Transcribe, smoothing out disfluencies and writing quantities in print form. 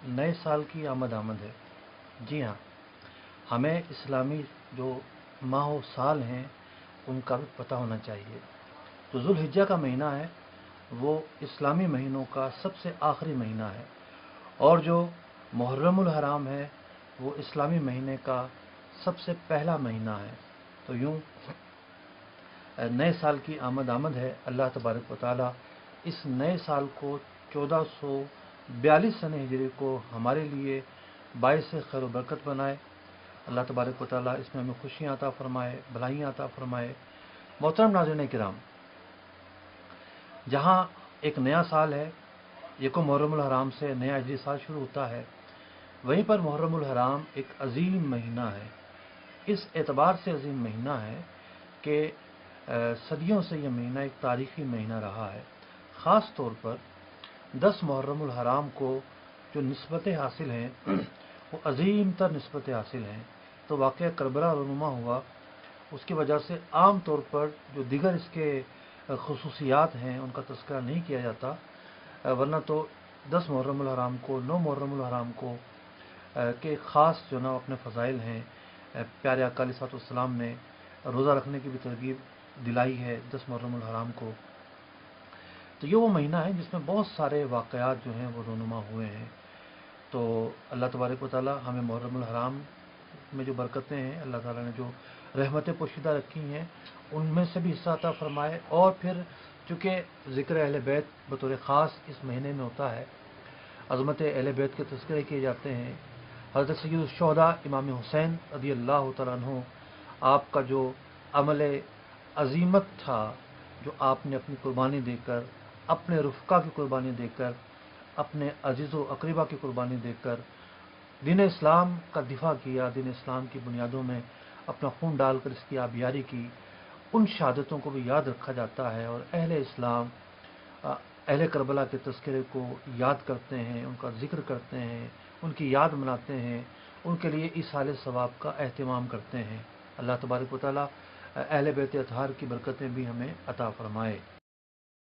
نئے سال کی آمد ہے۔ جی ہاں، ہمیں اسلامی جو ماہ و سال ہیں ان کا بھی پتہ ہونا چاہیے۔ تو ذوالحجہ کا مہینہ ہے وہ اسلامی مہینوں کا سب سے آخری مہینہ ہے، اور جو محرم الحرام ہے وہ اسلامی مہینے کا سب سے پہلا مہینہ ہے۔ تو یوں نئے سال کی آمد ہے۔ اللہ تبارک و تعالیٰ اس نئے سال کو 1442 سن ہجری کو ہمارے لیے باعث خیر و برکت بنائے۔ اللہ تبارک و تعالیٰ اس میں ہمیں خوشیاں عطا فرمائے، بھلائیاں عطا فرمائے۔ محترم ناظرین کرام، جہاں ایک نیا سال ہے، یکم محرم الحرام سے نیا ہجری سال شروع ہوتا ہے، وہیں پر محرم الحرام ایک عظیم مہینہ ہے۔ اس اعتبار سے عظیم مہینہ ہے کہ صدیوں سے یہ مہینہ ایک تاریخی مہینہ رہا ہے۔ خاص طور پر 10 محرم الحرام کو جو نسبتیں حاصل ہیں وہ عظیم تر نسبتیں حاصل ہیں۔ تو واقعہ کربلا رونما ہوا، اس کی وجہ سے عام طور پر جو دیگر اس کے خصوصیات ہیں ان کا تذکرہ نہیں کیا جاتا، ورنہ تو 10 محرم الحرام کو، 9 محرم الحرام کو کے خاص جو نا اپنے فضائل ہیں۔ پیارے آقا علیہ الصلوۃ والسلام نے روزہ رکھنے کی بھی ترغیب دلائی ہے 10 محرم الحرام کو۔ تو یہ وہ مہینہ ہے جس میں بہت سارے واقعات جو ہیں وہ رونما ہوئے ہیں۔ تو اللہ تبارک و تعالیٰ ہمیں محرم الحرام میں جو برکتیں ہیں، اللہ تعالیٰ نے جو رحمتیں پوشیدہ رکھی ہیں ان میں سے بھی حصہ عطا فرمائے۔ اور پھر چونکہ ذکر اہل بیت بطور خاص اس مہینے میں ہوتا ہے، عظمت اہل بیت کے تذکرے کیے جاتے ہیں۔ حضرت سید الشہداء امام حسین رضی اللہ تعالیٰ عنہ، آپ کا جو عمل عظیمت تھا، جو آپ نے اپنی قربانی دے کر، اپنے رفقا کی قربانی دے کر، اپنے عزیز و اقربا کی قربانی دے کر دین اسلام کا دفاع کیا، دین اسلام کی بنیادوں میں اپنا خون ڈال کر اس کی آبیاری کی، ان شہادتوں کو بھی یاد رکھا جاتا ہے، اور اہل اسلام اہل کربلا کے تذکرے کو یاد کرتے ہیں، ان کا ذکر کرتے ہیں، ان کی یاد مناتے ہیں، ان کے لیے ایصال ثواب کا اہتمام کرتے ہیں۔ اللہ تبارک و تعالیٰ اہل بیت اطہار کی برکتیں بھی ہمیں عطا فرمائے۔